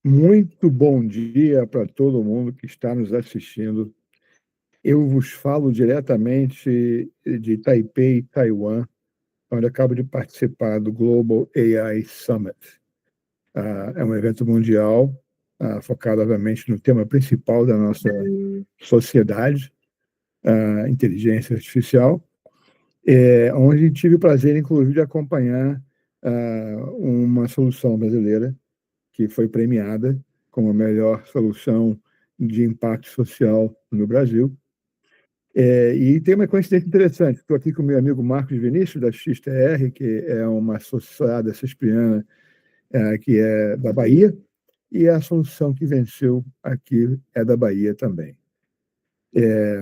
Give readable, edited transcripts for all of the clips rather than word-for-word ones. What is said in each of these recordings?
Muito bom dia para todo mundo que está nos assistindo. Eu vos falo diretamente de Taipei, Taiwan, onde acabo de participar do Global AI Summit. É um evento mundial, focado, obviamente, no tema principal da nossa sociedade, inteligência artificial, onde tive o prazer, inclusive, de acompanhar uma solução brasileira que foi premiada como a melhor solução de impacto social no Brasil. E tem uma coincidência interessante. Estou aqui com o meu amigo Marcos Vinícius, da XTR, que é uma associada cipriana que é da Bahia, e a solução que venceu aqui é da Bahia também.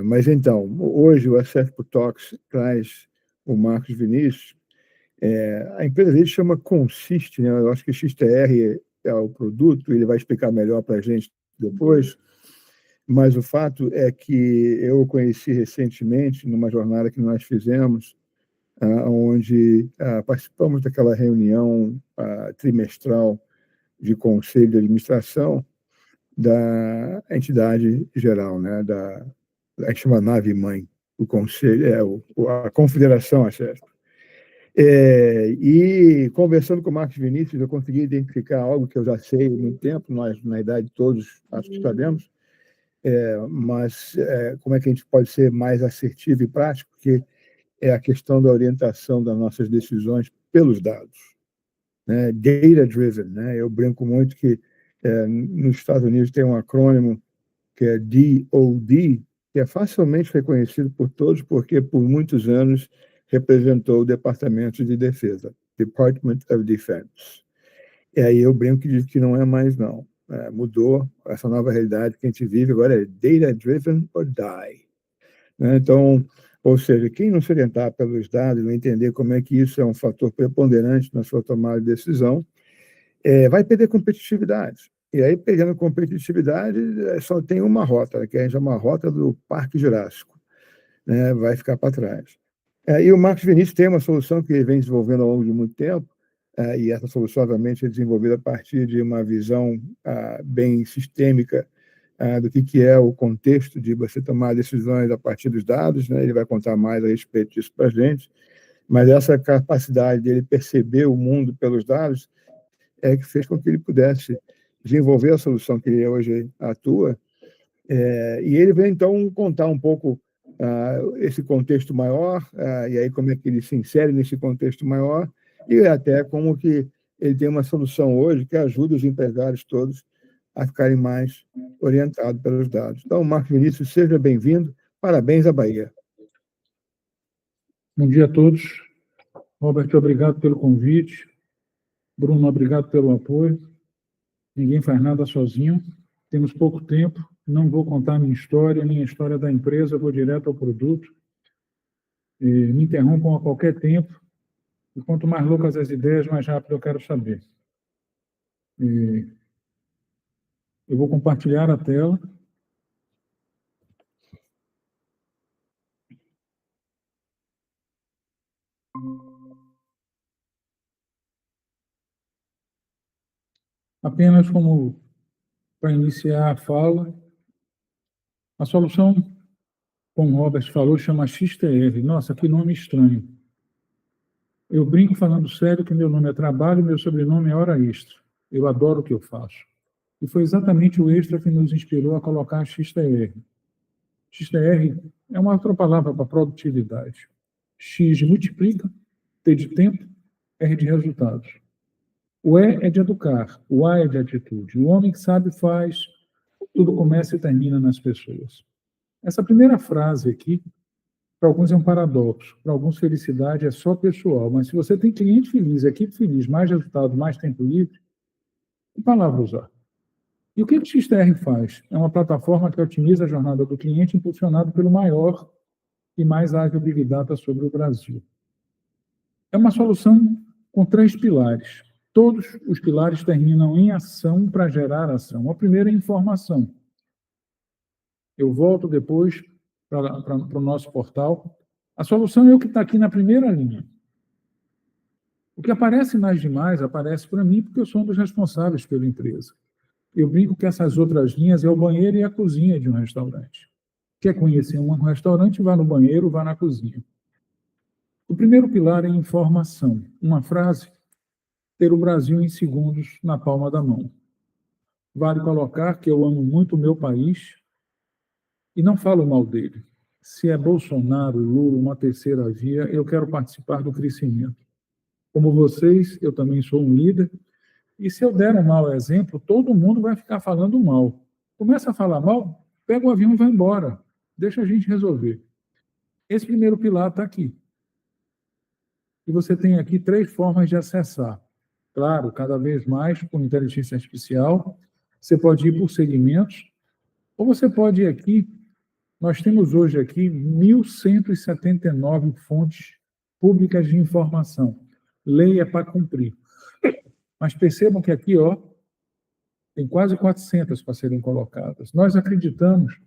Mas então, hoje o Acerto Talks traz o Marcos Vinícius. A empresa dele chama Consiste, né? Eu acho que XTR é o produto, ele vai explicar melhor para a gente depois, mas o fato é que eu o conheci recentemente numa jornada que nós fizemos, onde participamos daquela reunião trimestral de conselho de administração da entidade geral, né? A gente chama nave-mãe, o conselho, a confederação, a chefe. E conversando com o Marcos Vinícius, eu consegui identificar algo que eu já sei há muito tempo, nós, na idade, todos acho que sabemos, mas como é que a gente pode ser mais assertivo e prático, porque é a questão da orientação das nossas decisões pelos dados, né? Data-driven, né? Eu brinco muito que nos Estados Unidos tem um acrônimo que é DoD, que é facilmente reconhecido por todos, porque por muitos anos representou o Departamento de Defesa, Department of Defense. E aí eu brinco que diz que não é mais, não. Mudou essa nova realidade que a gente vive, agora é data-driven or die. Né? Então, ou seja, quem não se orientar pelos dados, não entender como é que isso é um fator preponderante na sua tomada de decisão, vai perder competitividade. E aí, perdendo competitividade, só tem uma rota, que é uma rota do Parque Jurássico, né? Vai ficar para trás. E o Marcos Vinícius tem uma solução que ele vem desenvolvendo ao longo de muito tempo, e essa solução, obviamente, é desenvolvida a partir de uma visão bem sistêmica do que é o contexto de você tomar decisões a partir dos dados, né? Ele vai contar mais a respeito disso para a gente, mas essa capacidade dele perceber o mundo pelos dados que fez com que ele pudesse desenvolver a solução que ele hoje atua. E ele vem, então, contar um pouco esse contexto maior, e aí como é que ele se insere nesse contexto maior, e até como que ele tem uma solução hoje que ajuda os empresários todos a ficarem mais orientados pelos dados. Então, Marcos Vinícius, seja bem-vindo. Parabéns à Bahia. Bom dia a todos. Robert, obrigado pelo convite. Bruno, obrigado pelo apoio. Ninguém faz nada sozinho. Temos pouco tempo. Não vou contar minha história, nem a história da empresa. Eu vou direto ao produto. Me interrompam a qualquer tempo. E quanto mais loucas as ideias, mais rápido eu quero saber. Eu vou compartilhar a tela. Apenas como para iniciar a fala, a solução, como o Robert falou, chama XTR. Nossa, que nome estranho. Eu brinco falando sério que meu nome é trabalho e meu sobrenome é hora extra. Eu adoro o que eu faço. E foi exatamente o extra que nos inspirou a colocar a XTR. XTR é uma outra palavra para produtividade. X de multiplica, T de tempo, R de resultados. O E é de educar, o A é de atitude. O homem que sabe faz, tudo começa e termina nas pessoas. Essa primeira frase aqui, para alguns é um paradoxo, para alguns felicidade é só pessoal, mas se você tem cliente feliz, equipe feliz, mais resultado, mais tempo livre, que palavra usar? E o que o XTR faz? É uma plataforma que otimiza a jornada do cliente, impulsionado pelo maior e mais ágil Big Data sobre o Brasil. É uma solução com 3 pilares. Todos os pilares terminam em ação para gerar ação. O primeiro é informação. Eu volto depois para o nosso portal. A solução é o que está aqui na primeira linha. O que aparece mais demais aparece para mim porque eu sou um dos responsáveis pela empresa. Eu brinco que essas outras linhas é o banheiro e a cozinha de um restaurante. Quer conhecer um restaurante, vá no banheiro, vá na cozinha. O primeiro pilar é informação. Uma frase: ter o Brasil em segundos na palma da mão. Vale colocar que eu amo muito o meu país e não falo mal dele. Se é Bolsonaro, Lula, uma terceira via, eu quero participar do crescimento. Como vocês, eu também sou um líder, e se eu der um mau exemplo, todo mundo vai ficar falando mal. Começa a falar mal, pega o avião e vai embora. Deixa a gente resolver. Esse primeiro pilar está aqui. E você tem aqui 3 formas de acessar. Claro, cada vez mais com inteligência artificial. Você pode ir por segmentos, ou você pode ir aqui. Nós temos hoje aqui 1.179 fontes públicas de informação. Lei é para cumprir. Mas percebam que aqui, tem quase 400 para serem colocadas. Nós acreditamos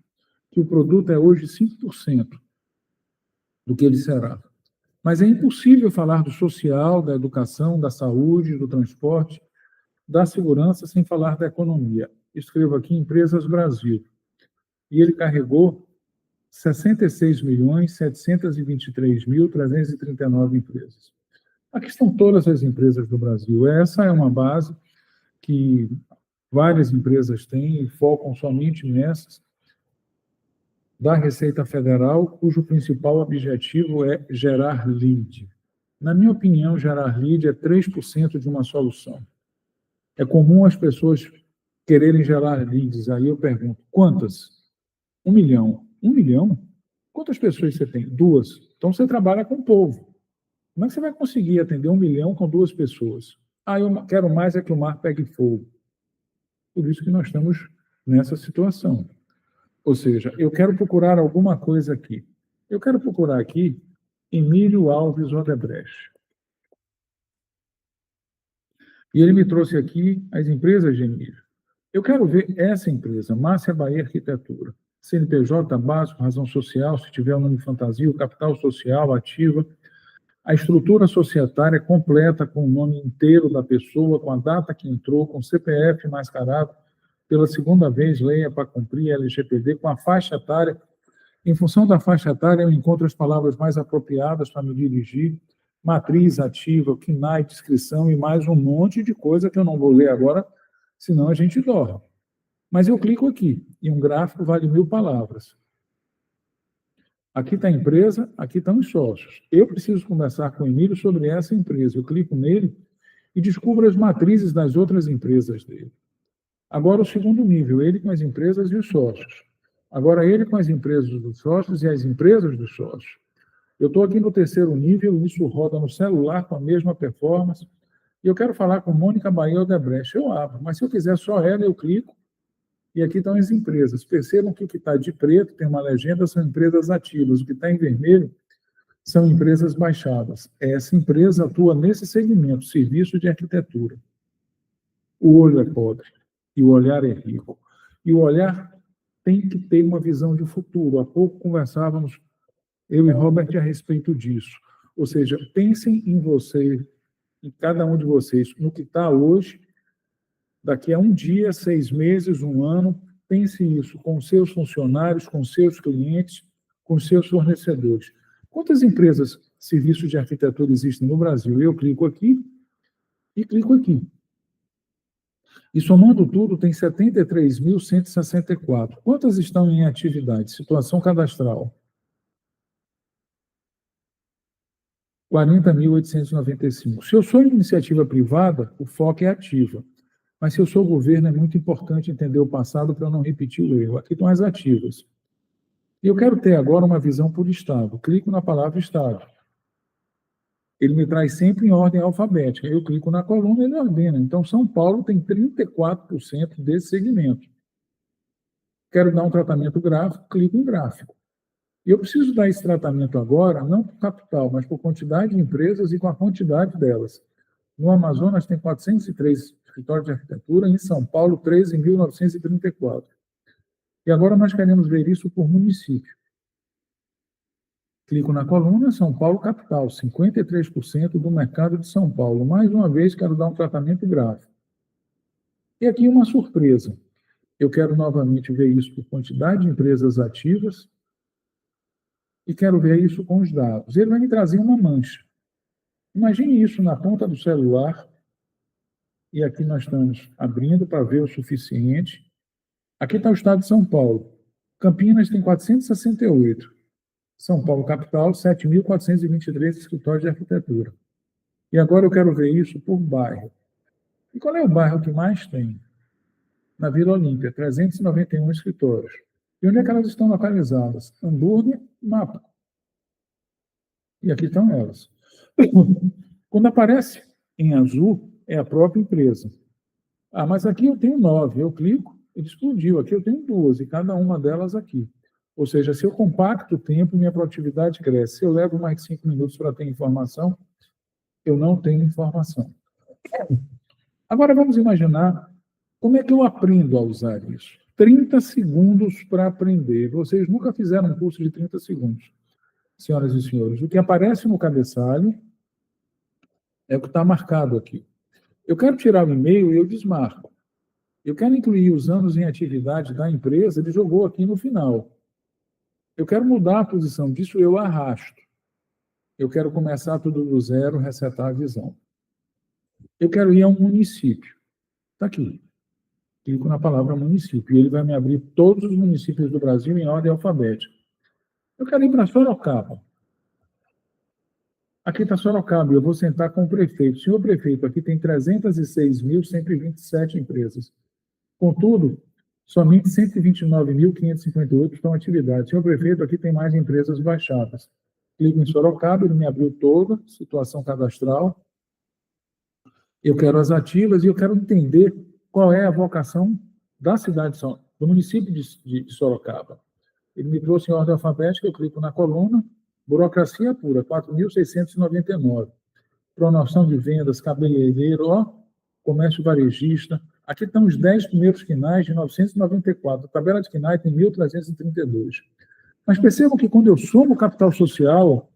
que o produto é hoje 5% do que ele será. Mas é impossível falar do social, da educação, da saúde, do transporte, da segurança, sem falar da economia. Escrevo aqui Empresas Brasil. E ele carregou 66.723.339 empresas. Aqui estão todas as empresas do Brasil. Essa é uma base que várias empresas têm e focam somente nessas, da Receita Federal, cujo principal objetivo é gerar lead. Na minha opinião, gerar lead é 3% de uma solução. É comum as pessoas quererem gerar leads. Aí eu pergunto, quantas? 1 milhão. 1 milhão? Quantas pessoas você tem? 2. Então você trabalha com o povo. Como é que você vai conseguir atender 1 milhão com 2 pessoas? Eu quero mais é que o mar pegue fogo. Por isso que nós estamos nessa situação. Ou seja, eu quero procurar alguma coisa aqui. Eu quero procurar aqui Emílio Alves Odebrecht. E ele me trouxe aqui as empresas de Emílio. Eu quero ver essa empresa, Márcia Bahia Arquitetura. CNPJ básico, razão social, se tiver o nome fantasia, o capital social, ativa. A estrutura societária completa com o nome inteiro da pessoa, com a data que entrou, com CPF mascarado, pela segunda vez, lei é para cumprir, LGPD, com a faixa etária. Em função da faixa etária, eu encontro as palavras mais apropriadas para me dirigir, matriz ativa, KNAI, descrição e mais um monte de coisa que eu não vou ler agora, senão a gente dorme. Mas eu clico aqui, e um gráfico vale 1.000 palavras. Aqui está a empresa, aqui estão os sócios. Eu preciso conversar com o Emílio sobre essa empresa. Eu clico nele e descubro as matrizes das outras empresas dele. Agora o segundo nível, ele com as empresas e os sócios. Agora ele com as empresas dos sócios e as empresas dos sócios. Eu estou aqui no terceiro nível, isso roda no celular com a mesma performance, e eu quero falar com Mônica Bahia Odebrecht. Eu abro, mas se eu quiser só ela, eu clico, e aqui estão as empresas. Percebam que o que está de preto, tem uma legenda, são empresas ativas. O que está em vermelho são empresas baixadas. Essa empresa atua nesse segmento, serviço de arquitetura. O olho é pobre, e o olhar é rico. E o olhar tem que ter uma visão de futuro. Há pouco conversávamos, eu e Robert, a respeito disso. Ou seja, pensem em você, em cada um de vocês, no que está hoje, daqui a um dia, 6 meses, 1 ano, pense isso com seus funcionários, com seus clientes, com seus fornecedores. Quantas empresas, serviços de arquitetura existem no Brasil? Eu clico aqui e clico aqui. E somando tudo, tem 73.164. Quantas estão em atividade? Situação cadastral. 40.895. Se eu sou iniciativa privada, o foco é ativa. Mas se eu sou governo, é muito importante entender o passado para não repetir o erro. Aqui estão as ativas. E eu quero ter agora uma visão por estado. Clico na palavra estado. Ele me traz sempre em ordem alfabética. Eu clico na coluna e ele ordena. Então, São Paulo tem 34% desse segmento. Quero dar um tratamento gráfico, clico em gráfico. E eu preciso dar esse tratamento agora, não por capital, mas por quantidade de empresas e com a quantidade delas. No Amazonas tem 403 escritórios de arquitetura, em São Paulo, 13.934. E agora nós queremos ver isso por município. Clico na coluna, São Paulo capital, 53% do mercado de São Paulo. Mais uma vez, quero dar um tratamento gráfico. E aqui uma surpresa. Eu quero novamente ver isso por quantidade de empresas ativas e quero ver isso com os dados. Ele vai me trazer uma mancha. Imagine isso na ponta do celular, e aqui nós estamos abrindo para ver o suficiente. Aqui está o estado de São Paulo. Campinas tem 468. São Paulo, capital, 7.423 escritórios de arquitetura. E agora eu quero ver isso por bairro. E qual é o bairro que mais tem? Na Vila Olímpia, 391 escritórios. E onde é que elas estão localizadas? Hambúrguer, mapa. E aqui estão elas. Quando aparece em azul, é a própria empresa. Ah, mas aqui eu tenho 9. Eu clico, ele explodiu. Aqui eu tenho 2, e cada uma delas aqui. Ou seja, se eu compacto o tempo, minha produtividade cresce. Se eu levo mais de 5 minutos para ter informação, eu não tenho informação. Agora vamos imaginar como é que eu aprendo a usar isso. 30 segundos para aprender. Vocês nunca fizeram um curso de 30 segundos. Senhoras e senhores, o que aparece no cabeçalho é o que está marcado aqui. Eu quero tirar o e-mail e eu desmarco. Eu quero incluir os anos em atividade da empresa, ele jogou aqui no final. Eu quero mudar a posição disso, eu arrasto. Eu quero começar tudo do zero, resetar a visão. Eu quero ir a um município. Está aqui. Clico na palavra município e ele vai me abrir todos os municípios do Brasil em ordem alfabética. Eu quero ir para Sorocaba. Aqui está Sorocaba, eu vou sentar com o prefeito. Senhor prefeito, aqui tem 306.127 empresas. Contudo, somente 129.558 estão em atividade. Senhor prefeito, aqui tem mais empresas baixadas. Clico em Sorocaba, ele me abriu toda, situação cadastral. Eu quero as ativas e eu quero entender qual é a vocação da cidade, do município de Sorocaba. Ele me trouxe em ordem alfabética, eu clico na coluna, burocracia pura, 4.699. Promoção de vendas, cabeleireiro, comércio varejista. Aqui estão os 10 primeiros quinais de 994. A tabela de quinais tem 1.332. Mas percebam que quando eu somo o capital social,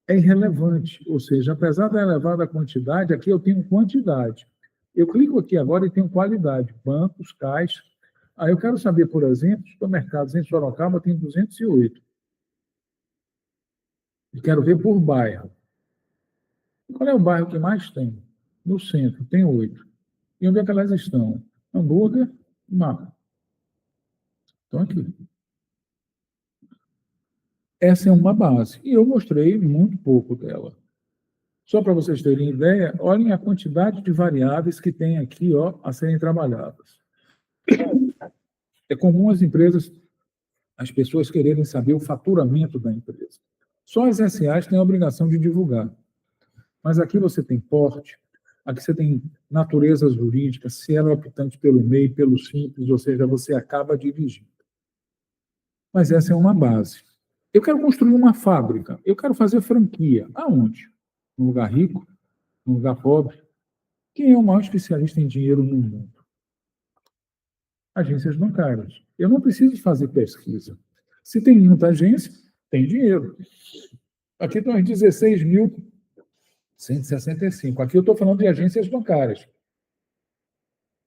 é irrelevante. Ou seja, apesar da elevada quantidade, aqui eu tenho quantidade. Eu clico aqui agora e tenho qualidade. Bancos, caixas. Aí eu quero saber, por exemplo, supermercados em Sorocaba tem 208. E quero ver por bairro. Qual é o bairro que mais tem? No centro, tem 8. E onde é que elas estão? Hambúrguer, mapa. Estão aqui. Essa é uma base. E eu mostrei muito pouco dela. Só para vocês terem ideia, olhem a quantidade de variáveis que tem aqui a serem trabalhadas. É comum as empresas, as pessoas quererem saber o faturamento da empresa. Só as SAs têm a obrigação de divulgar. Mas aqui você tem porte, aqui você tem natureza jurídica, se ela é optante pelo MEI, pelo Simples, ou seja, você acaba dirigindo. Mas essa é uma base. Eu quero construir uma fábrica, eu quero fazer franquia. Aonde? Num lugar rico? Num lugar pobre? Quem é o maior especialista em dinheiro no mundo? Agências bancárias. Eu não preciso fazer pesquisa. Se tem muita agência, tem dinheiro. Aqui estão as 16.165. Aqui eu estou falando de agências bancárias.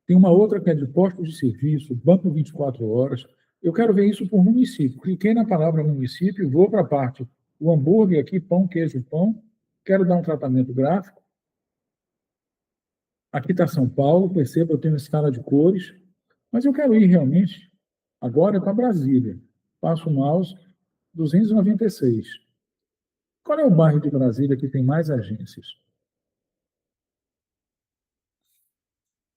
Tem uma outra que é de postos de serviço, banco 24 horas. Eu quero ver isso por município. Cliquei na palavra município, vou para a parte, o hambúrguer aqui, pão, queijo, pão. Quero dar um tratamento gráfico. Aqui está São Paulo, perceba, eu tenho uma escala de cores. Mas eu quero ir realmente, agora, para Brasília. Passo o mouse, 296. Qual é o bairro de Brasília que tem mais agências?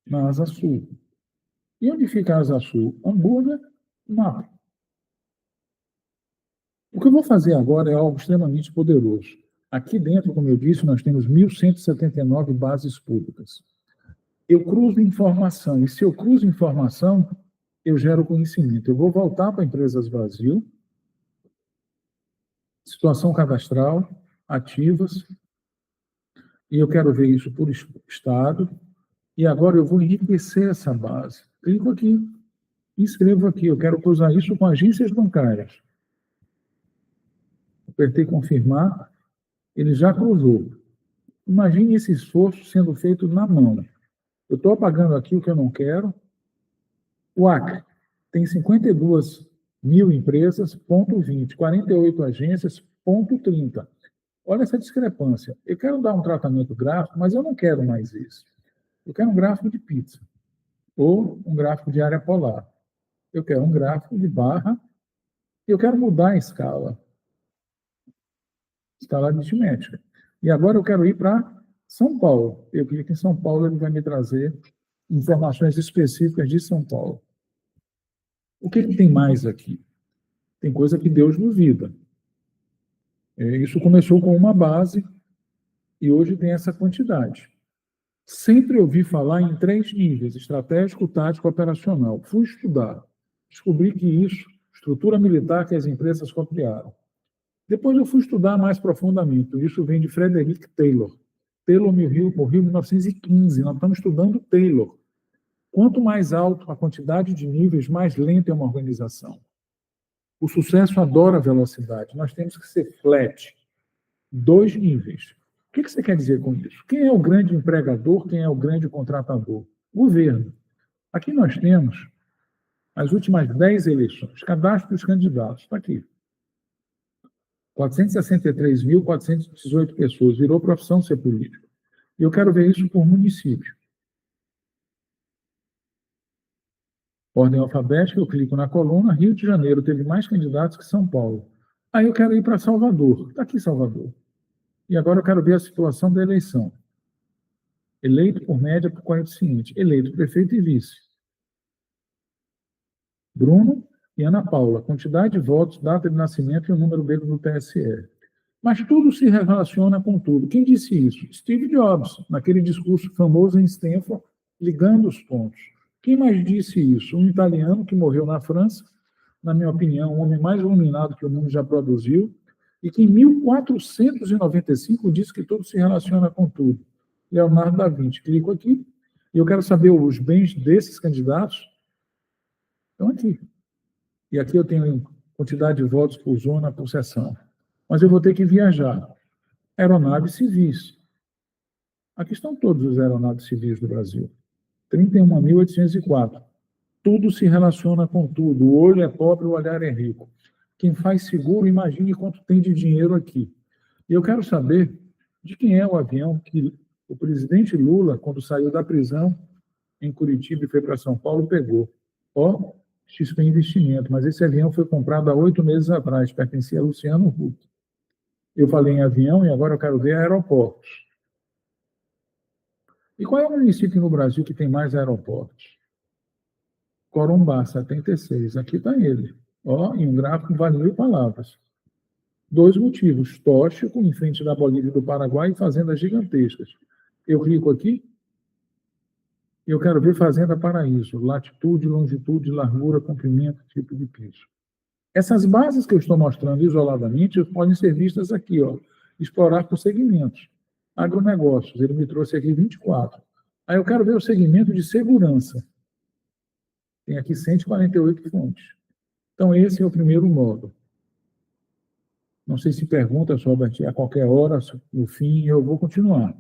Na Asa Sul. E onde fica a Asa Sul? Hambúrguer, mapa. O que eu vou fazer agora é algo extremamente poderoso. Aqui dentro, como eu disse, nós temos 1.179 bases públicas. Eu cruzo informação, e se eu cruzo informação, eu gero conhecimento. Eu vou voltar para Empresas Brasil, situação cadastral, ativas, e eu quero ver isso por estado, e agora eu vou enriquecer essa base. Clico aqui, escrevo aqui, eu quero cruzar isso com agências bancárias. Apertei confirmar, ele já cruzou. Imagine esse esforço sendo feito na mão. Eu estou apagando aqui o que eu não quero. O Acre tem 52 mil empresas, ponto 20, 48 agências, ponto 30. Olha essa discrepância. Eu quero dar um tratamento gráfico, mas eu não quero mais isso. Eu quero um gráfico de pizza ou um gráfico de área polar. Eu quero um gráfico de barra e eu quero mudar a escala aritmética. E agora eu quero ir para São Paulo. Eu clico em São Paulo, ele vai me trazer informações específicas de São Paulo. O que tem mais aqui? Tem coisa que Deus duvida. Isso começou com uma base e hoje tem essa quantidade. Sempre ouvi falar em 3 níveis: estratégico, tático, operacional. Fui estudar. Descobri que isso, estrutura militar que as empresas copiaram. Depois eu fui estudar mais profundamente. Isso vem de Frederick Taylor. Taylor morreu em 1915. Nós estamos estudando Taylor. Quanto mais alto a quantidade de níveis, mais lenta é uma organização. O sucesso adora velocidade. Nós temos que ser flat. 2 níveis. O que você quer dizer com isso? Quem é o grande empregador? Quem é o grande contratador? Governo. Aqui nós temos as últimas 10 eleições, cadastro dos candidatos. Está aqui. 463.418 pessoas. Virou profissão ser político. E eu quero ver isso por município. Ordem alfabética, eu clico na coluna. Rio de Janeiro teve mais candidatos que São Paulo. Aí eu quero ir para Salvador. Está aqui Salvador. E agora eu quero ver a situação da eleição. Eleito por média por coeficiente. Eleito prefeito e vice. Bruno e Ana Paula. Quantidade de votos, data de nascimento e o número dele no TSE. Mas tudo se relaciona com tudo. Quem disse isso? Steve Jobs, naquele discurso famoso em Stanford, ligando os pontos. Quem mais disse isso? Um italiano que morreu na França, na minha opinião, o homem mais iluminado que o mundo já produziu, e que em 1495 disse que tudo se relaciona com tudo. Leonardo da Vinci. Clico aqui e eu quero saber os bens desses candidatos. Estão aqui. E aqui eu tenho quantidade de votos por zona, por seção. Mas eu vou ter que viajar. Aeronaves civis. Aqui estão todos os aeronaves civis do Brasil. 31.804. Tudo se relaciona com tudo. O olho é pobre, o olhar é rico. Quem faz seguro, imagine quanto tem de dinheiro aqui. E eu quero saber de quem é o avião que o presidente Lula, quando saiu da prisão em Curitiba e foi para São Paulo, pegou. Ó, XP Investimento. Mas esse avião foi comprado há 8 meses atrás, pertencia a Luciano Huck. Eu falei em avião e agora eu quero ver aeroportos. E qual é o município no Brasil que tem mais aeroportos? Corumbá, 76. Aqui está ele. Ó, em um gráfico vale 1.000 palavras. 2 motivos: tóxico, em frente da Bolívia e do Paraguai, e fazendas gigantescas. Eu clico aqui e eu quero ver Fazenda Paraíso. Latitude, longitude, largura, comprimento, tipo de piso. Essas bases que eu estou mostrando isoladamente podem ser vistas aqui, ó. Explorar por segmentos. Agronegócios, ele me trouxe aqui 24. Aí eu quero ver o segmento de segurança. Tem aqui 148 fontes. Então, esse é o primeiro módulo. Não sei se pergunta, Robert, a qualquer hora, no fim, eu vou continuar.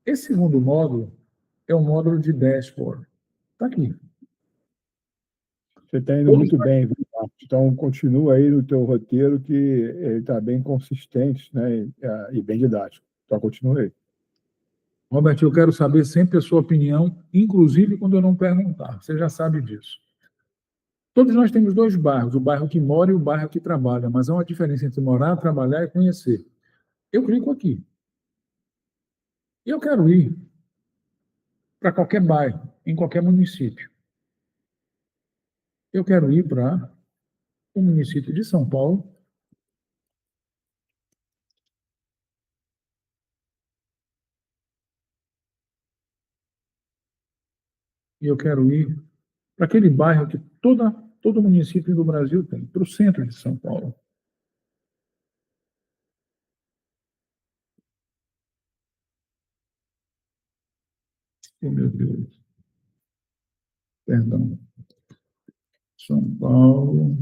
Esse segundo módulo é o módulo de dashboard. Está aqui. Você está indo muito bem, viu, Marcos? Então, continua aí no teu roteiro, que ele está bem consistente, né, e bem didático. Então, continua aí. Robert, eu quero saber sempre a sua opinião, inclusive quando eu não perguntar. Você já sabe disso. Todos nós temos 2 bairros, o bairro que mora e o bairro que trabalha, mas há uma diferença entre morar, trabalhar e conhecer. Eu clico aqui. E eu quero ir para qualquer bairro, em qualquer município. Eu quero ir para o município de São Paulo. E eu quero ir para aquele bairro que todo município do Brasil tem, para o centro de São Paulo. Oh, meu Deus. Perdão. São Paulo.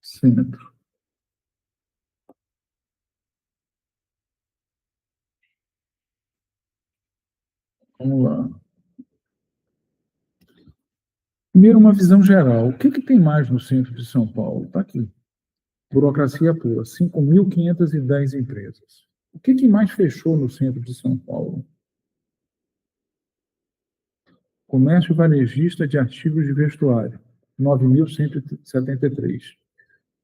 Centro. Vamos lá. Primeiro, uma visão geral. O que tem mais no centro de São Paulo? Está aqui. Burocracia pura, 5.510 empresas. O que mais fechou no centro de São Paulo? Comércio varejista de artigos de vestuário, 9.173.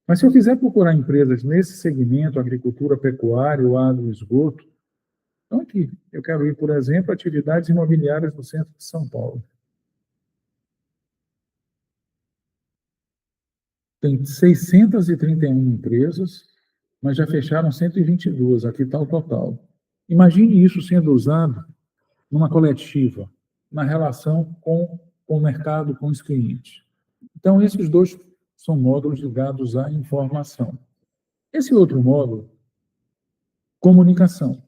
Mas se eu quiser procurar empresas nesse segmento, agricultura, pecuária, agro, esgoto, então aqui, eu quero ir, por exemplo, atividades imobiliárias no centro de São Paulo. Tem 631 empresas, mas já fecharam 122, aqui está o total. Imagine isso sendo usado numa coletiva, na relação com o mercado, com os clientes. Então, esses dois são módulos ligados à informação. Esse outro módulo, comunicação,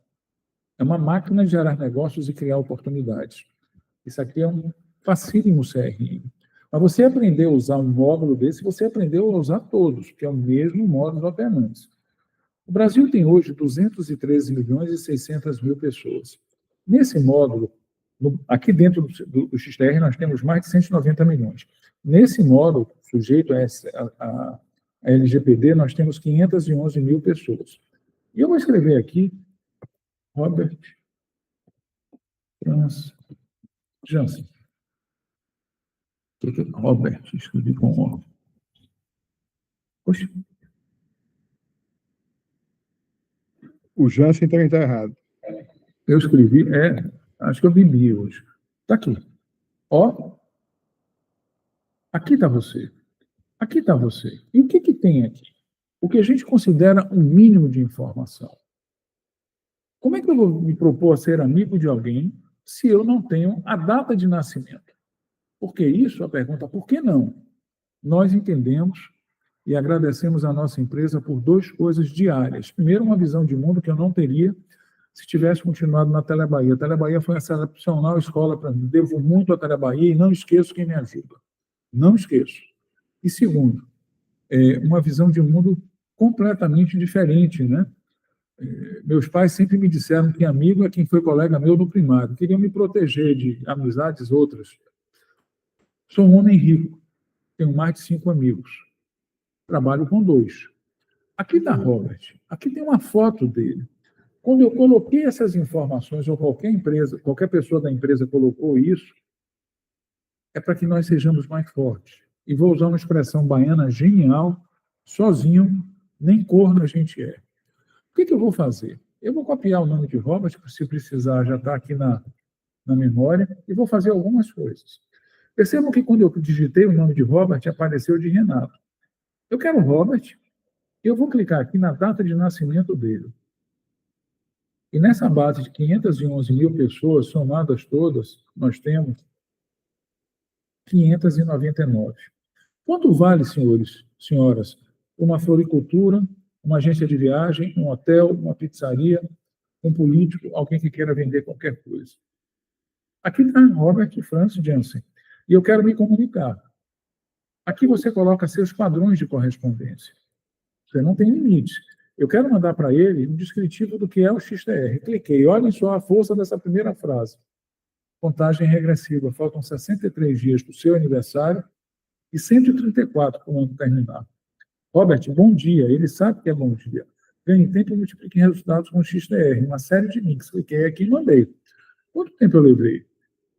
é uma máquina de gerar negócios e criar oportunidades. Isso aqui é um facílimo CRM. Mas você aprendeu a usar um módulo desse, você aprendeu a usar todos, que é o mesmo módulo operante. O Brasil tem hoje 213 milhões e 600 mil pessoas. Nesse módulo, aqui dentro do XTR, nós temos mais de 190 milhões. Nesse módulo, sujeito a LGPD, nós temos 511 mil pessoas. E eu vou escrever aqui, Robert Jansen. Robert, escrevi com O. Poxa. O Jansen também está errado. Eu escrevi, acho que eu bebi hoje. Está aqui. Ó. Aqui está você. Aqui está você. E o que tem aqui? O que a gente considera um mínimo de informação. Como é que eu vou me propor a ser amigo de alguém se eu não tenho a data de nascimento? Por que isso? A pergunta, por que não? Nós entendemos e agradecemos a nossa empresa por duas coisas diárias. Primeiro, uma visão de mundo que eu não teria se tivesse continuado na Telebahia. A Telebahia foi uma excepcional escola para mim. Devo muito à Telebahia e não esqueço quem me ajuda. Não esqueço. E segundo, uma visão de mundo completamente diferente, né? Meus pais sempre me disseram que amigo é quem foi colega meu no primário. Queriam me proteger de amizades outras. Sou um homem rico. Tenho mais de 5 amigos. Trabalho com 2. Aqui está Robert. Aqui tem uma foto dele. Quando eu coloquei essas informações, ou qualquer empresa, qualquer pessoa da empresa colocou isso, é para que nós sejamos mais fortes. E vou usar uma expressão baiana genial, sozinho, nem corno a gente é. O que eu vou fazer? Eu vou copiar o nome de Robert, se precisar, já está aqui na memória, e vou fazer algumas coisas. Percebam que quando eu digitei o nome de Robert, apareceu de Renato. Eu quero Robert, eu vou clicar aqui na data de nascimento dele. E nessa base de 511 mil pessoas, somadas todas, nós temos 599. Quanto vale, senhores, senhoras, uma floricultura, uma agência de viagem, um hotel, uma pizzaria, um político, alguém que queira vender qualquer coisa? Aqui está Robert Franz Jansen. E eu quero me comunicar. Aqui você coloca seus padrões de correspondência. Você não tem limite. Eu quero mandar para ele um descritivo do que é o XTR. Cliquei. Olhem só a força dessa primeira frase. Contagem regressiva. Faltam 63 dias para o seu aniversário e 134 para o ano terminar. Robert, bom dia. Ele sabe que é bom dia. Ganhe tempo e multiplique resultados com o XTR. Uma série de links. Cliquei aqui e mandei. Quanto tempo eu levei?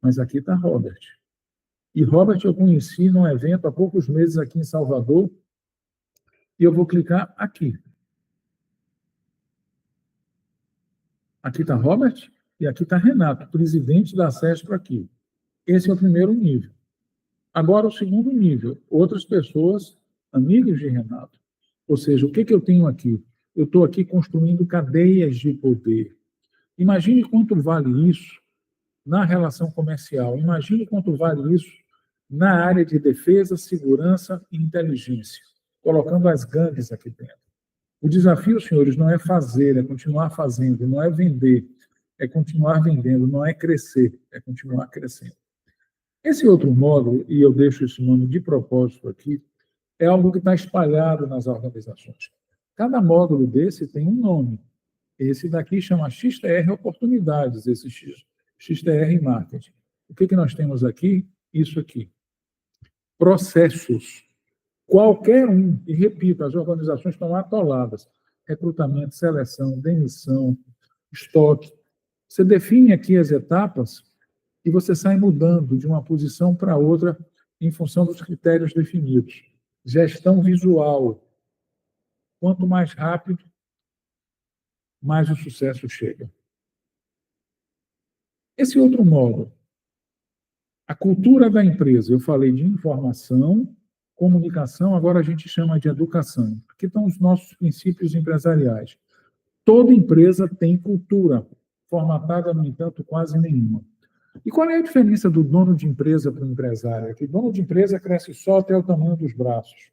Mas aqui está Robert. E Robert eu conheci num evento há poucos meses aqui em Salvador. E eu vou clicar aqui. Aqui está Robert e aqui está Renato, presidente da SESP aqui. Esse é o primeiro nível. Agora, o segundo nível, outras pessoas, amigos de Renato. Ou seja, o que eu tenho aqui? Eu estou aqui construindo cadeias de poder. Imagine quanto vale isso na relação comercial. Imagine quanto vale isso na área de defesa, segurança e inteligência, colocando as gangues aqui dentro. O desafio, senhores, não é fazer, é continuar fazendo, não é vender, é continuar vendendo, não é crescer, é continuar crescendo. Esse outro módulo, e eu deixo esse nome de propósito aqui, é algo que está espalhado nas organizações. Cada módulo desse tem um nome. Esse daqui chama XTR Oportunidades. Esse XTR em marketing. O que nós temos aqui? Isso aqui. Processos. Qualquer um, e repito, as organizações estão atoladas. Recrutamento, seleção, demissão, estoque. Você define aqui as etapas e você sai mudando de uma posição para outra em função dos critérios definidos. Gestão visual. Quanto mais rápido, mais o sucesso chega. Esse outro modo, a cultura da empresa, eu falei de informação, comunicação, agora a gente chama de educação. Aqui estão os nossos princípios empresariais. Toda empresa tem cultura, formatada, no entanto, quase nenhuma. E qual é a diferença do dono de empresa para o empresário? É que o dono de empresa cresce só até o tamanho dos braços.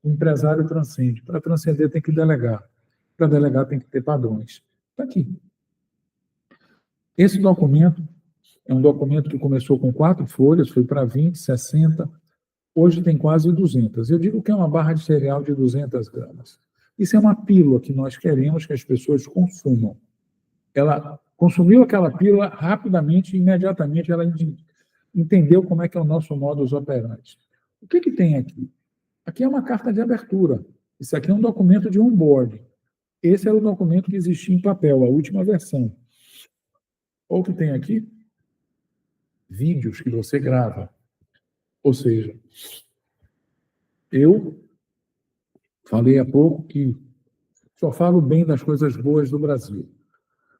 O empresário transcende. Para transcender, tem que delegar. Para delegar, tem que ter padrões. Está aqui. Esse documento é um documento que começou com 4 folhas, foi para 20, 60, hoje tem quase 200. Eu digo que é uma barra de cereal de 200 gramas. Isso é uma pílula que nós queremos que as pessoas consumam. Ela consumiu aquela pílula rapidamente, imediatamente ela entendeu como é que é o nosso modus operandi. O que tem aqui? Aqui é uma carta de abertura. Isso aqui é um documento de onboarding. Esse era o documento que existia em papel, a última versão. Ou o que tem aqui? Vídeos que você grava. Ou seja, eu falei há pouco que só falo bem das coisas boas do Brasil.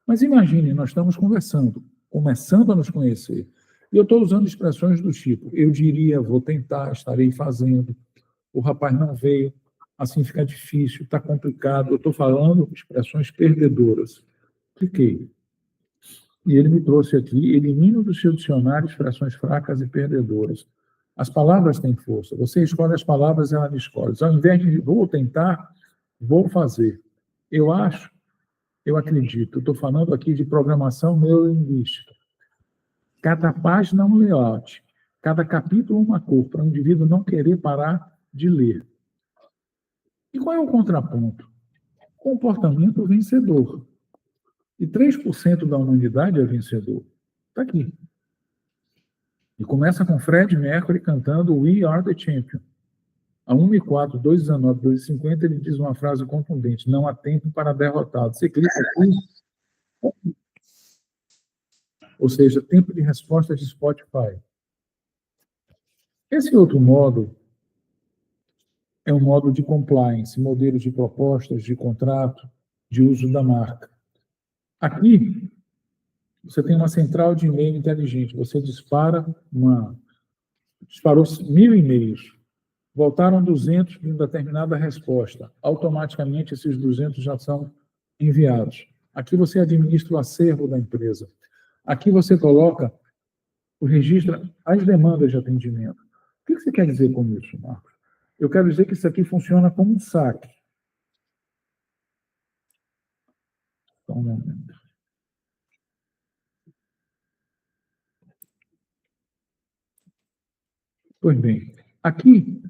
Mas imagine, nós estamos conversando, começando a nos conhecer. E eu estou usando expressões do tipo, eu diria, vou tentar, estarei fazendo, o rapaz não veio, assim fica difícil, está complicado. Eu estou falando expressões perdedoras. Cliquei. E ele me trouxe aqui, elimino do seu dicionário expressões fracas e perdedoras. As palavras têm força. Você escolhe as palavras, ela me escolhe. Ao invés de vou tentar, vou fazer. Eu acho, eu acredito. Estou falando aqui de programação neurolinguística. Cada página um layout. Cada capítulo uma cor, para o indivíduo não querer parar de ler. E qual é o contraponto? Comportamento vencedor. E 3% da humanidade é vencedor. Está aqui. E começa com Fred Mercury cantando We Are the Champion. A 1:04, 2:19, 2:50, ele diz uma frase contundente: não há tempo para derrotado. Você clica aqui, ou seja, tempo de resposta de Spotify. Esse outro modo é um modo de compliance, modelo de propostas, de contrato, de uso da marca. Aqui, você tem uma central de e-mail inteligente. Você disparou 1.000 e-mails. Voltaram 200 de uma determinada resposta. Automaticamente, esses 200 já são enviados. Aqui você administra o acervo da empresa. Aqui você coloca, registra as demandas de atendimento. O que você quer dizer com isso, Marcos? Eu quero dizer que isso aqui funciona como um saque. Só um momento. Pois bem, aqui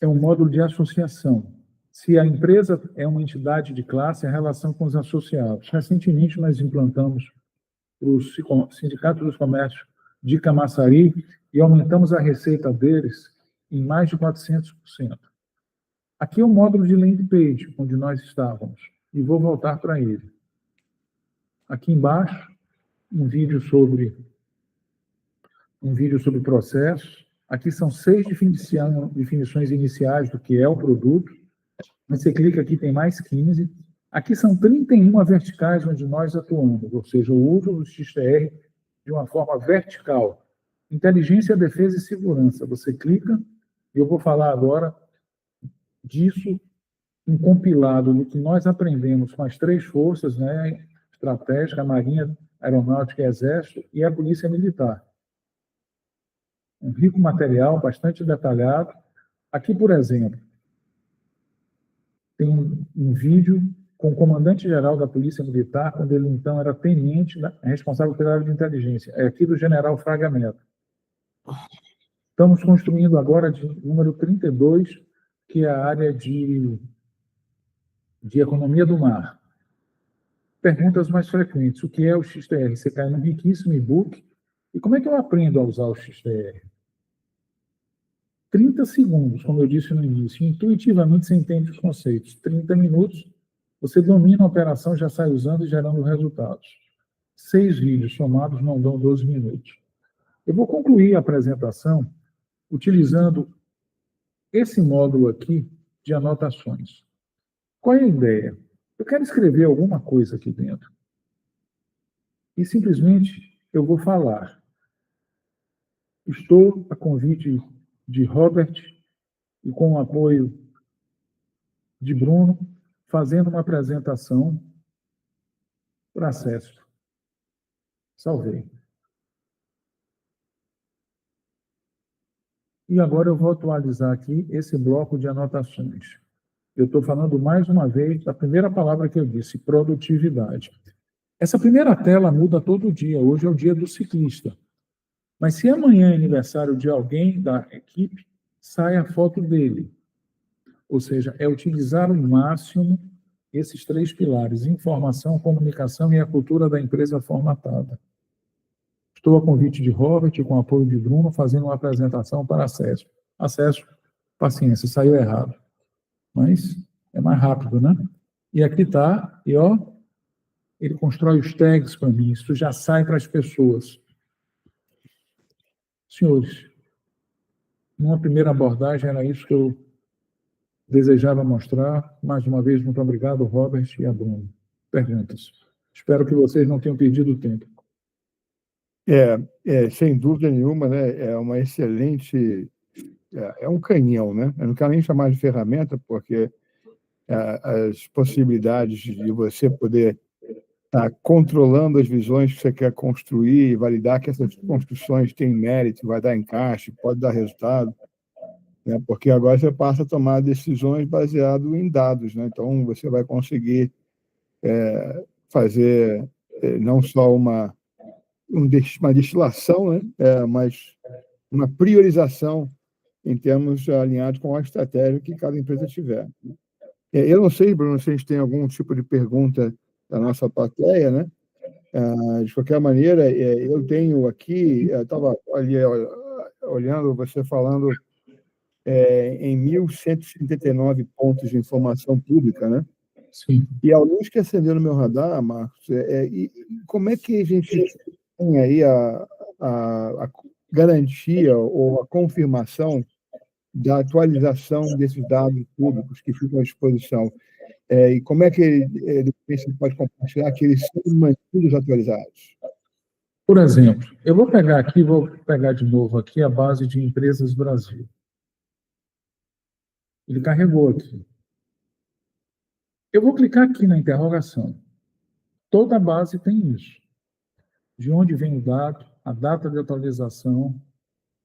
é um módulo de associação. Se a empresa é uma entidade de classe, a relação com os associados. Recentemente, nós implantamos o Sindicato dos Comércios de Camaçari e aumentamos a receita deles em mais de 400%. Aqui é o módulo de landing page, onde nós estávamos, e vou voltar para ele. Aqui embaixo, um vídeo sobre processos. Aqui são 6 definições iniciais do que é o produto. Você clica aqui, tem mais 15. Aqui são 31 verticais onde nós atuamos, ou seja, o uso do XTR de uma forma vertical. Inteligência, defesa e segurança. Você clica, e eu vou falar agora disso, um compilado do que nós aprendemos com as 3 forças, né, estratégica, a Marinha, Aeronáutica e Exército, e a Polícia Militar. Um rico material, bastante detalhado. Aqui, por exemplo, tem um vídeo com o comandante-geral da Polícia Militar, quando ele, então, era tenente responsável pela área de inteligência. É aqui do general Fraga Neto. Estamos construindo agora de número 32, que é a área de economia do mar. perguntas mais frequentes. O que é o XTR? Você cai num riquíssimo e-book. E como é que eu aprendo a usar o XTR? 30 segundos, como eu disse no início. Intuitivamente você entende os conceitos. 30 minutos, você domina a operação, já sai usando e gerando resultados. 6 vídeos somados não dão 12 minutos. Eu vou concluir a apresentação utilizando esse módulo aqui de anotações. Qual é a ideia? Eu quero escrever alguma coisa aqui dentro. E simplesmente eu vou falar. Estou a convite de Robert e com o apoio de Bruno, fazendo uma apresentação para acesso. Salvei. E agora eu vou atualizar aqui esse bloco de anotações. Eu estou falando mais uma vez da primeira palavra que eu disse, produtividade. Essa primeira tela muda todo dia. Hoje é o dia do ciclista. Mas se amanhã é aniversário de alguém da equipe, sai a foto dele. Ou seja, é utilizar ao máximo esses 3 pilares: informação, comunicação e a cultura da empresa formatada. Estou a convite de Robert, com apoio de Bruno, fazendo uma apresentação para acesso. Acesso, paciência, saiu errado. Mas é mais rápido, né? E aqui está, e ó, ele constrói os tags para mim, isso já sai para as pessoas. Senhores, numa primeira abordagem era isso que eu desejava mostrar. Mais uma vez, muito obrigado, Robert e a Bruno. Perguntas. Espero que vocês não tenham perdido tempo. Sem dúvida nenhuma, né? É uma excelente... É um canhão, né? Eu não quero nem chamar de ferramenta, porque as possibilidades de você poder estar controlando as visões que você quer construir e validar que essas construções têm mérito, vai dar encaixe, pode dar resultado, né? Porque agora você passa a tomar decisões baseado em dados, né? Então, você vai conseguir fazer não só uma destilação, né? Mas uma priorização em termos alinhados com a estratégia que cada empresa tiver. Eu não sei, Bruno, se a gente tem algum tipo de pergunta da nossa plateia, né? De qualquer maneira, eu tenho aqui, eu estava ali olhando, você falando em 1.179 pontos de informação pública, né? Sim. E a luz que acendeu no meu radar, Marcos, como é que a gente tem aí a garantia ou a confirmação da atualização desses dados públicos que ficam à disposição? E como é que você pode compartilhar que eles são mantidos atualizados? Por exemplo, eu vou pegar de novo aqui a base de Empresas Brasil. Ele carregou aqui. Eu vou clicar aqui na interrogação. Toda base tem isso. De onde vem o dado, a data de atualização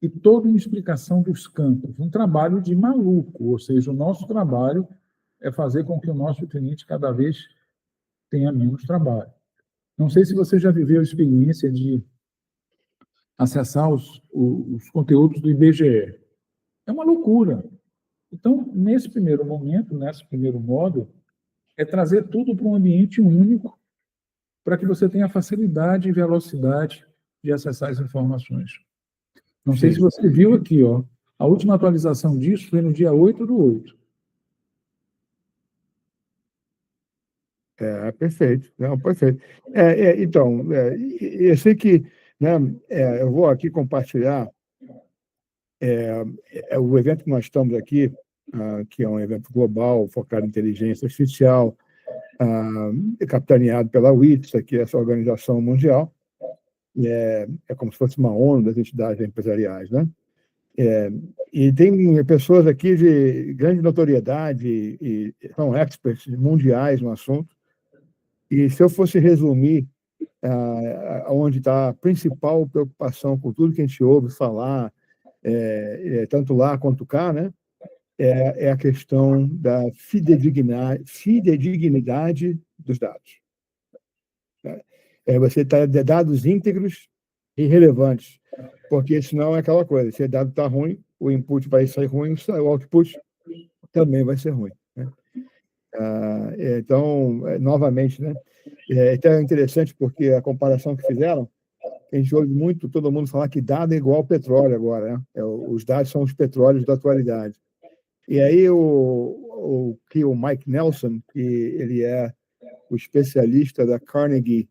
e toda uma explicação dos campos. Um trabalho de maluco, ou seja, o nosso trabalho é fazer com que o nosso cliente cada vez tenha menos trabalho. Não sei se você já viveu a experiência de acessar os conteúdos do IBGE. É uma loucura. Então, nesse primeiro momento, nesse primeiro módulo, é trazer tudo para um ambiente único, para que você tenha facilidade e velocidade de acessar as informações. Não sei se você viu aqui, ó, a última atualização disso foi no dia 8/8. Perfeito. Não, perfeito. Então, eu sei que, né, eu vou aqui compartilhar o evento que nós estamos aqui, que é um evento global focado em inteligência artificial, capitaneado pela WITSA, que é essa organização mundial. É como se fosse uma ONU das entidades empresariais, né? E tem pessoas aqui de grande notoriedade e são experts mundiais no assunto. E se eu fosse resumir onde está a principal preocupação com tudo que a gente ouve falar, tanto lá quanto cá, né? É a questão da fidedignidade dos dados. Você ter dados íntegros e relevantes, porque senão é aquela coisa, se o dado está ruim, o input vai sair ruim, o output também vai ser ruim, né? Então, novamente, né? Então é interessante porque a comparação que fizeram, a gente ouve muito todo mundo falar que dado é igual ao petróleo agora, né? Os dados são os petróleos da atualidade. E aí o Mike Nelson, que ele é o especialista da Carnegie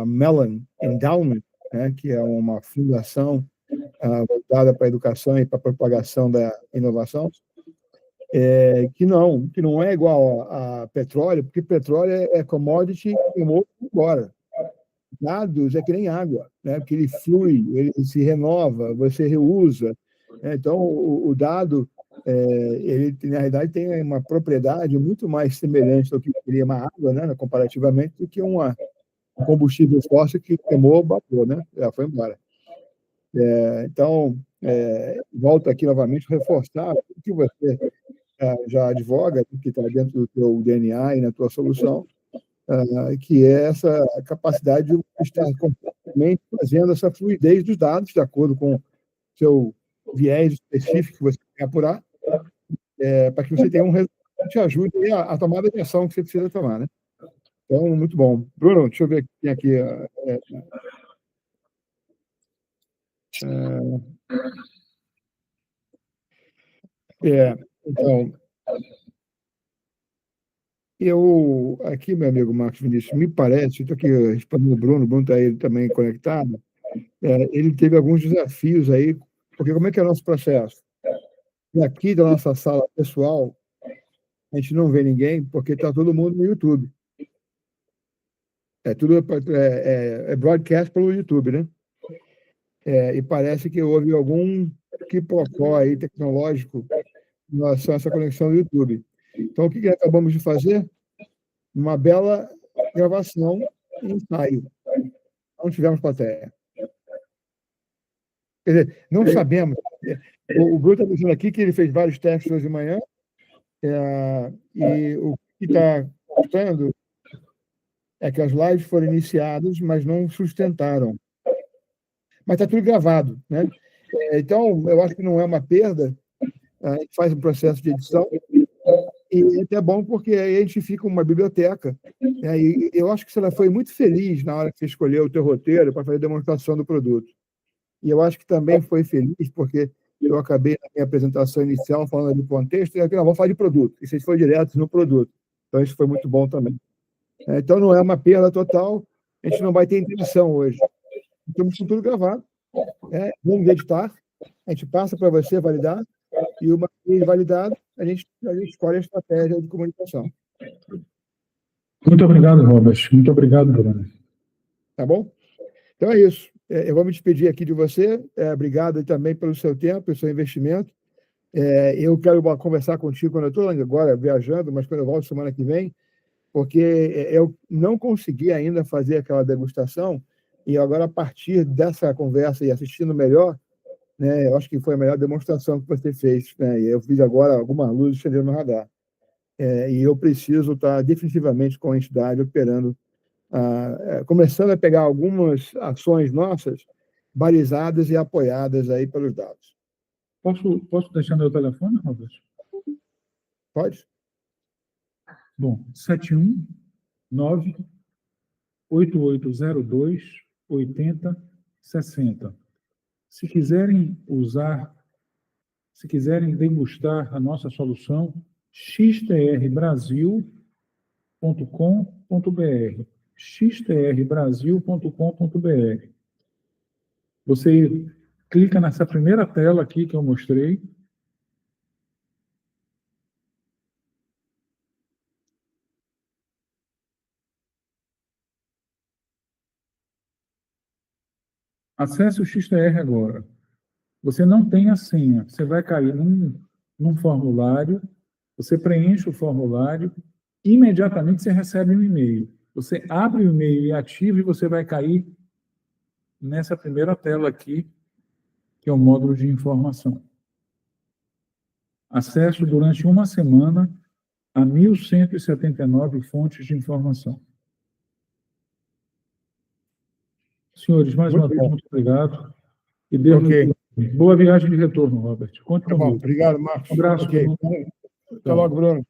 Mellon Endowment, né, que é uma fundação voltada para a educação e para a propagação da inovação, que não é igual a petróleo, porque petróleo é commodity e agora. Dados é que nem água, né? Porque ele flui, ele se renova, você reusa. Né? Então, o dado, ele, na realidade, tem uma propriedade muito mais semelhante ao que seria uma água, né? Comparativamente, do que um combustível fóssil que queimou, bateu, né? Já foi embora. Então, volto aqui novamente, reforçar o que você já advoga, que está dentro do teu DNA e na tua solução, que é essa capacidade de estar completamente fazendo essa fluidez dos dados, de acordo com o seu viés específico que você quer apurar, para que você tenha um resultado que te ajude a tomada de ação que você precisa tomar, né? Então, muito bom. Bruno, deixa eu ver quem aqui. Então, aqui, meu amigo Marcos Vinícius, me parece, estou aqui respondendo o Bruno está aí também conectado, ele teve alguns desafios aí, porque como é que é o nosso processo? E aqui da nossa sala pessoal, a gente não vê ninguém, porque está todo mundo no YouTube. Tudo broadcast pelo YouTube, né? E parece que houve algum quiprocó aí tecnológico em relação a essa conexão do YouTube. Então, o que acabamos de fazer? Uma bela gravação e ensaio. Não tivemos plateia. Quer dizer, não sabemos. O Bruno está dizendo aqui que ele fez vários testes hoje de manhã, e o que está mostrando é que as lives foram iniciadas, mas não sustentaram. Mas está tudo gravado, né? Então, eu acho que não é uma perda. A gente faz um processo de edição e é até bom porque aí a gente fica uma biblioteca. E eu acho que você foi muito feliz na hora que você escolheu o teu roteiro para fazer a demonstração do produto. E eu acho que também foi feliz porque eu acabei na minha apresentação inicial falando do contexto, e aqui vamos falar de produto. E vocês foram direto no produto. Então, isso foi muito bom também. Então, não é uma perda total, a gente não vai ter interação hoje. Estamos com tudo gravado. Vamos editar, a gente passa para você validar, e uma vez validado, a gente escolhe a estratégia de comunicação. Muito obrigado, Robert. Muito obrigado, Bruno. Tá bom? Então é isso. Eu vou me despedir aqui de você. Obrigado também pelo seu tempo, pelo seu investimento. Eu quero conversar contigo quando eu estou agora viajando, mas quando eu volto semana que vem, porque eu não consegui ainda fazer aquela degustação, e agora, a partir dessa conversa e assistindo melhor, né, eu acho que foi a melhor demonstração que você fez. Né, e eu fiz agora algumas luzes acendendo no radar. E eu preciso estar definitivamente com a entidade operando, começando a pegar algumas ações nossas balizadas e apoiadas aí pelos dados. Posso deixar meu telefone, Robert? Pode? Bom, 719-8802-8060. Se quiserem degustar a nossa solução, xtrbrasil.com.br. xtrbrasil.com.br. Você clica nessa primeira tela aqui que eu mostrei. Acesse o XTR agora. Você não tem a senha. Você vai cair num formulário, você preenche o formulário, imediatamente você recebe um e-mail. Você abre o e-mail e ativa e você vai cair nessa primeira tela aqui, que é o módulo de informação. Acesso durante uma semana a 1.179 fontes de informação. Senhores, mais uma vez, muito obrigado. E Deus Boa viagem de retorno, Robert. Conte comigo. Obrigado, Marcos. Um abraço. Até logo, Bruno.